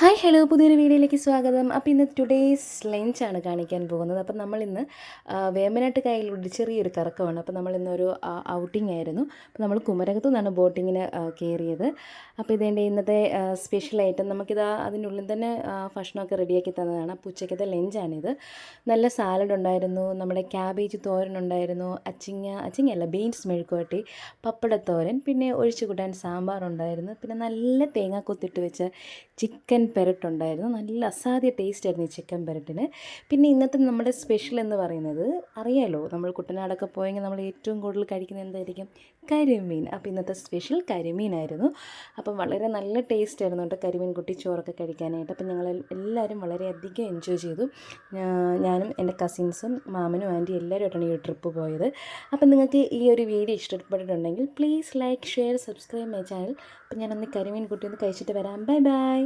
Hi hello പുതിയൊരു വീഡിയോയിലേക്ക് സ്വാഗതം. അപ്പോൾ ഇന്ന് ടുഡേയ്സ് ലഞ്ചാണ് കാണിക്കാൻ പോകുന്നത്. അപ്പം നമ്മളിന്ന് വേമ്പനാട്ട് കായലിലൂടെ ചെറിയൊരു കറക്കമാണ്. അപ്പോൾ നമ്മളിന്നൊരു ഔട്ടിംഗ് ആയിരുന്നു. അപ്പോൾ നമ്മൾ കുമരകത്തു നിന്നാണ് ബോട്ടിങ്ങിന് കയറിയത്. അപ്പോൾ ഇതേണ്ട ഇന്നത്തെ സ്പെഷ്യൽ ഐറ്റം നമുക്കിത് അതിനുള്ളിൽ തന്നെ ഭക്ഷണമൊക്കെ റെഡിയാക്കി തന്നതാണ്. അപ്പോൾ ഉച്ചയ്ക്കത്തെ ലഞ്ചാണിത്. നല്ല സാലഡ് ഉണ്ടായിരുന്നു, നമ്മുടെ ക്യാബേജ് തോരൻ ഉണ്ടായിരുന്നു, അച്ചിങ്ങയല്ല ബീൻസ് മെഴുക്കുവരട്ടി, പപ്പടത്തോരൻ, പിന്നെ ഒഴിച്ചു കൂട്ടാൻ സാമ്പാറുണ്ടായിരുന്നു, പിന്നെ നല്ല തേങ്ങ കൊത്തിട്ട് വെച്ച ചിക്കൻ പെരട്ടുണ്ടായിരുന്നു. നല്ല അസാധ്യ ടേസ്റ്റ് ആയിരുന്നു ഈ ചിക്കൻ പെരട്ടിന്. പിന്നെ ഇന്നത്തെ നമ്മുടെ സ്പെഷ്യൽ എന്ന് പറയുന്നത് അറിയാലോ, നമ്മൾ കുട്ടനാടൊക്കെ പോയെങ്കിൽ നമ്മൾ ഏറ്റവും കൂടുതൽ കഴിക്കുന്നത് എന്തായിരിക്കും? കരിമീൻ. അപ്പോൾ ഇന്നത്തെ സ്പെഷ്യൽ കരിമീനായിരുന്നു. അപ്പം വളരെ നല്ല ടേസ്റ്റ് ആയിരുന്നു കേട്ടോ കരിമീൻ കുട്ടി ചോറൊക്കെ കഴിക്കാനായിട്ട്. അപ്പം ഞങ്ങൾ എല്ലാവരും വളരെയധികം എൻജോയ് ചെയ്തു. ഞാനും എൻ്റെ കസിൻസും മാമനും ആൻറ്റി എല്ലാവരുമായിട്ടാണ് ഈ ട്രിപ്പ് പോയത്. അപ്പം നിങ്ങൾക്ക് ഈ ഒരു വീഡിയോ ഇഷ്ടപ്പെട്ടിട്ടുണ്ടെങ്കിൽ please like share subscribe my channel. അപ്പം ഞാനൊന്ന് കരിമീൻ കുട്ടി ഒന്ന് കഴിച്ചിട്ട് വരാം. Bye bye.